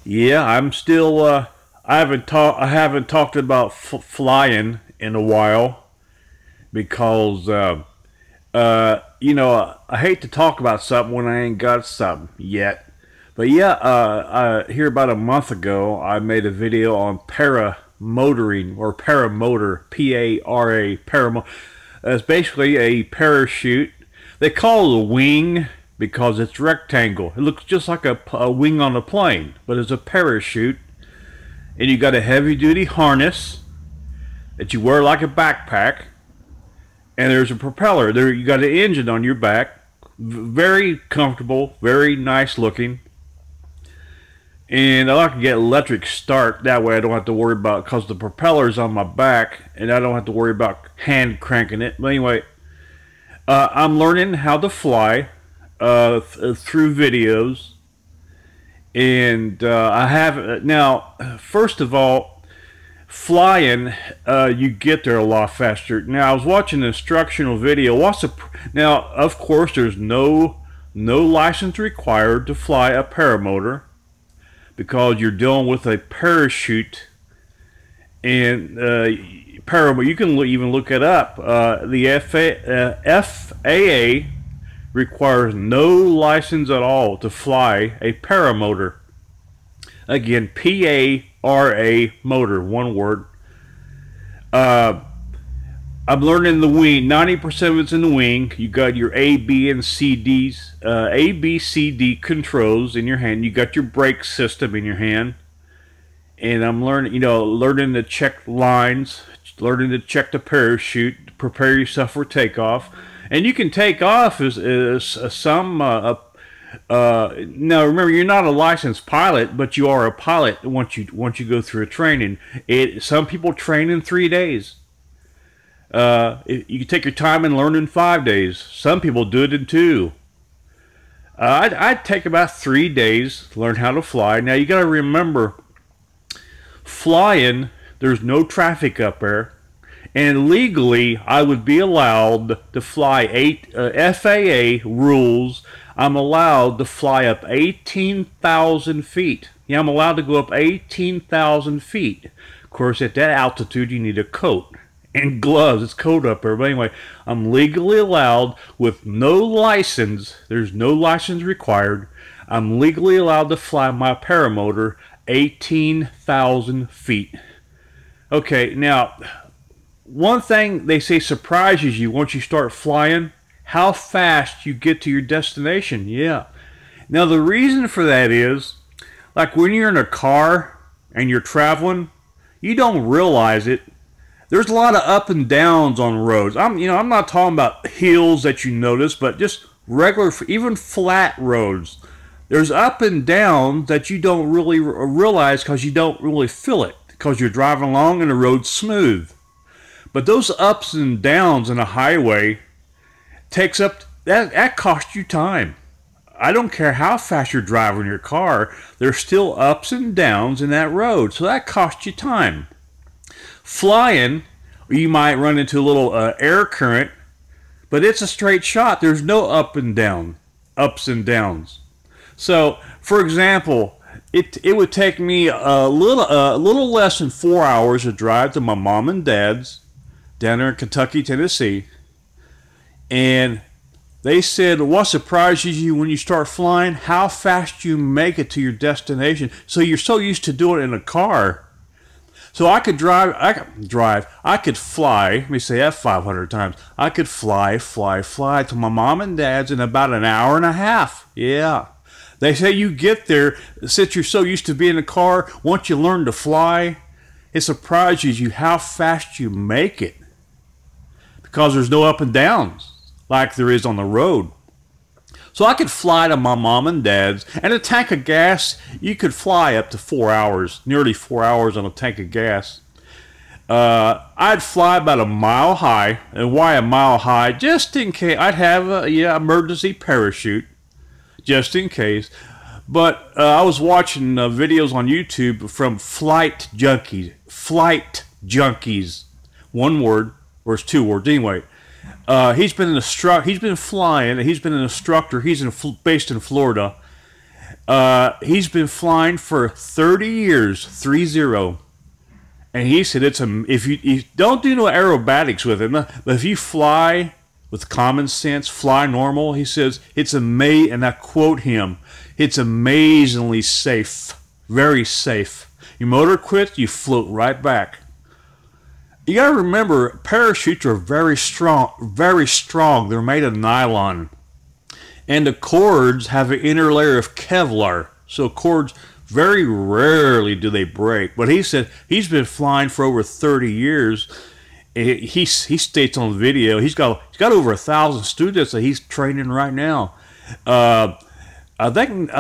Yeah, I'm still. I haven't talked about flying in a while because I hate to talk about something when I ain't got something yet. But yeah, here about a month ago, I made a video on paramotoring or paramotor, P-A-R-A, paramotor. It's basically a parachute. They call it a wing because it's rectangle. It looks just like a wing on a plane, but it's a parachute. And you got a heavy-duty harness that you wear like a backpack. And there's a propeller. There, you got an engine on your back. Very comfortable, very nice looking. And I like to get electric start. That way I don't have to worry about, because the propeller's on my back, and I don't have to worry about hand cranking it. But anyway, I'm learning how to fly through videos. And I have, now, first of all, flying, you get there a lot faster. Now, I was watching an instructional video. Now, of course, there's no license required to fly a paramotor because you're dealing with a parachute. And paramotor, you can even look it up. The FAA requires no license at all to fly a paramotor. Again, P-A-R-A, motor, one word. I'm learning the wing. 90% of it's in the wing. You got your A, B, and C, D's. A, B, C, D controls in your hand. You got your brake system in your hand. And I'm learning, learning to check lines, learning to check the parachute, prepare yourself for takeoff. And you can take off as now remember, you're not a licensed pilot, but you are a pilot once you go through a training. Some people train in 3 days. You can take your time and learn in 5 days. Some people do it in 2. I'd take about 3 days to learn how to fly. Now you got to remember, flying, there's no traffic up there. And legally, I would be allowed to fly FAA rules. I'm allowed to fly up 18,000 feet. Yeah, I'm allowed to go up 18,000 feet. Of course, at that altitude, you need a coat and gloves. It's cold up there. But anyway, I'm legally allowed with no license. There's no license required. I'm legally allowed to fly my paramotor 18,000 feet. Okay, now, one thing they say surprises you once you start flying, how fast you get to your destination. Yeah. Now the reason for that is, like when you're in a car and you're traveling, you don't realize it. There's a lot of up and downs on roads. I'm not talking about hills that you notice, but just regular, even flat roads. There's up and downs that you don't really realize because you don't really feel it, because you're driving along and the road's smooth. But those ups and downs in a highway takes up, that costs you time. I don't care how fast you're driving your car, there's still ups and downs in that road, so that costs you time. Flying, you might run into a little air current, but it's a straight shot. There's no ups and downs. So, for example, it would take me a little less than 4 hours to drive to my mom and dad's down there in Kentucky, Tennessee. And they said, what surprises you when you start flying? How fast you make it to your destination. So you're so used to doing it in a car. So I could I could fly, let me say that 500 times. I could fly to my mom and dad's in about an hour and a half. Yeah. They say you get there, since you're so used to being in a car, once you learn to fly, it surprises you how fast you make it. Because there's no up and downs like there is on the road. So I could fly to my mom and dad's, and a tank of gas, you could fly up to 4 hours, nearly 4 hours on a tank of gas. I'd fly about a mile high. And why a mile high? Just in case. I'd have a emergency parachute, just in case. But I was watching videos on YouTube from flight junkies. Flight junkies. One word, or it's 2 words. Anyway, he's been flying. He's been an instructor. He's based in Florida, He's been flying for 30 years, 30. And he said if you don't do no aerobatics with it, but if you fly with common sense, fly normal, he says it's amazing, and I quote him, it's amazingly safe, very safe. Your motor quits, you float right back. You gotta remember, parachutes are very strong, very strong. They're made of nylon. And the cords have an inner layer of Kevlar. So cords, very rarely do they break. But he said he's been flying for over 30 years. He states on the video he's got over 1,000 students that he's training right now. I think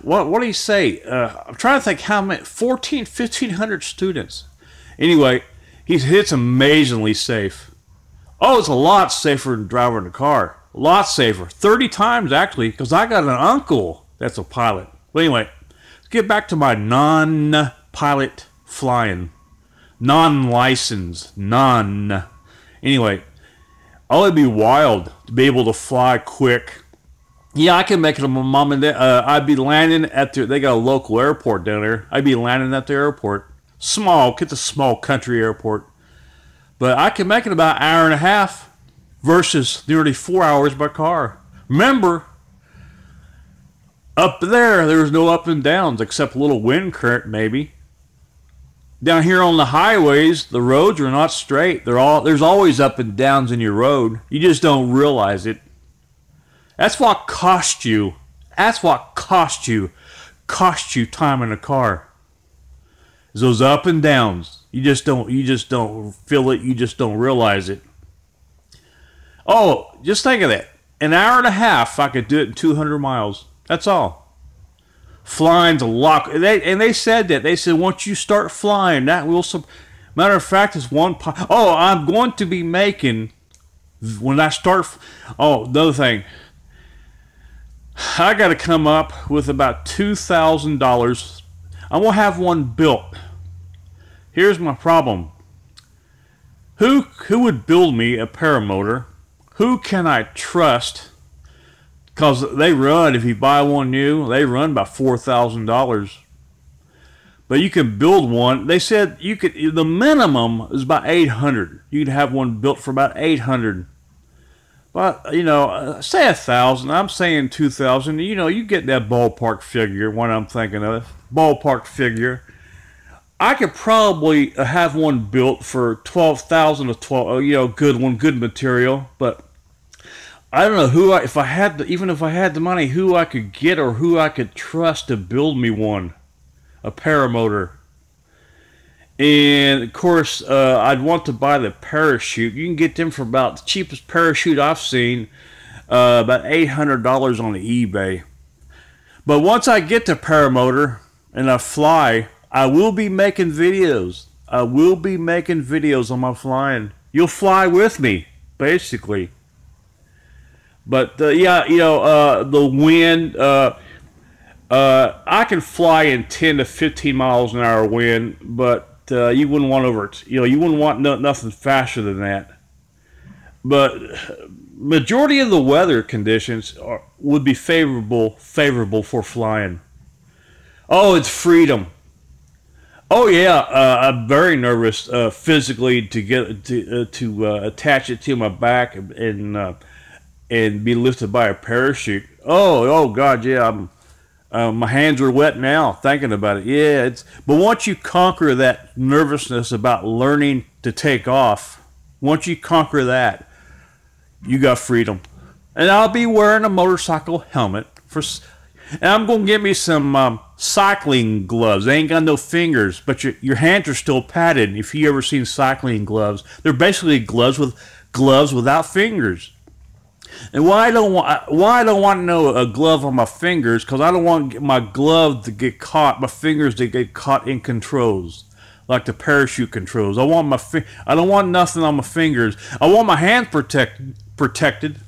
what did he say? I'm trying to think how many, 1,500 students. Anyway, it's amazingly safe. Oh, it's a lot safer than driving a car. A lot safer. 30 times, actually, because I got an uncle that's a pilot. But anyway, let's get back to my non-pilot flying. Non-licensed. None. Anyway, it'd be wild to be able to fly quick. Yeah, I can make it to my mom and dad. I'd be landing at they got a local airport down there. I'd be landing at the airport. It's a small country airport. But I can make it about an hour and a half versus nearly 4 hours by car. Remember, up there's no up and downs except a little wind current maybe. Down here on the highways, the roads are not straight. There's always up and downs in your road. You just don't realize it. That's what cost you. That's what cost you time in a car. Is those up and downs. You just don't feel it. You just don't realize it. Oh, just think of that. An hour and a half, I could do it in 200 miles. That's all. Flying's a lot. They said that. They said once you start flying, that will. Matter of fact, it's one. Oh, I'm going to be making when I start. Oh, another thing. I got to come up with about $2,000. I'm gonna have one built. Here's my problem. Who would build me a paramotor? Who can I trust? Because they run, if you buy one new, they run about $4,000. But you can build one. They said you could. The minimum is about $800. You could have one built for about $800. But say 1,000. I'm saying 2,000. You get that ballpark figure. What I'm thinking of, ballpark figure. I could probably have one built for 12,000 to 12. Good one, good material. But I don't know if I had the money, who I could get or who I could trust to build me one, a paramotor. And of course, I'd want to buy the parachute. You can get them for about the cheapest parachute I've seen, about $800 on the eBay. But once I get the paramotor and I fly, I will be making videos. I will be making videos on my flying. You'll fly with me, basically. But the wind. I can fly in 10 to 15 miles an hour wind, but you wouldn't want you wouldn't want nothing faster than that. But majority of the weather conditions would be favorable for flying. Oh, it's freedom. Oh yeah, I'm very nervous physically to get to attach it to my back and be lifted by a parachute. Oh God, yeah. My hands are wet now thinking about it. Yeah, but once you conquer that nervousness about learning to take off, once you conquer that, you got freedom. And I'll be wearing a motorcycle helmet and I'm gonna get me some cycling gloves. They ain't got no fingers, but your hands are still padded. If you ever seen cycling gloves, they're basically gloves without fingers. And why I don't want a glove on my fingers? Because I don't want my glove to get caught, my fingers to get caught in controls, like the parachute controls. I don't want nothing on my fingers. I want my hands protected,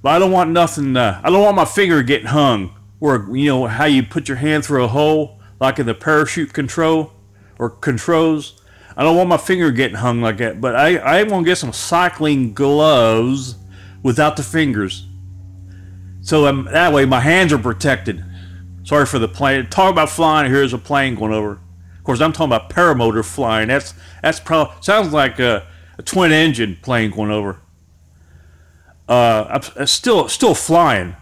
but I don't want nothing. I don't want my finger getting hung. Or how you put your hand through a hole, like in the parachute control or controls. I don't want my finger getting hung like that. But I want to get some cycling gloves without the fingers, so that way my hands are protected. Sorry for the plane. Talk about flying. Here's a plane going over. Of course, I'm talking about paramotor flying. That's probably sounds like a twin engine plane going over. I'm still flying,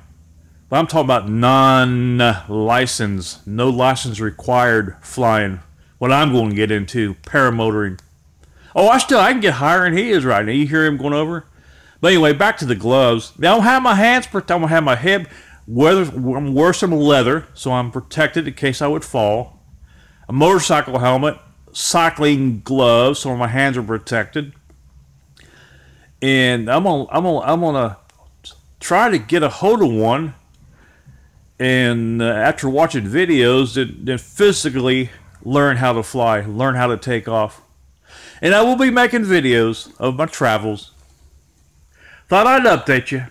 but I'm talking about non-license, no license required flying. What I'm going to get into, paramotoring. Oh, I can get higher than he is right now. You hear him going over? But anyway, back to the gloves. I don't have my hands protected. I don't have my head. I'm wearing some leather, so I'm protected in case I would fall. A motorcycle helmet, cycling gloves, so my hands are protected. And I'm gonna try to get a hold of one. And after watching videos, then physically learn how to fly, learn how to take off. And I will be making videos of my travels. Thought I'd update you.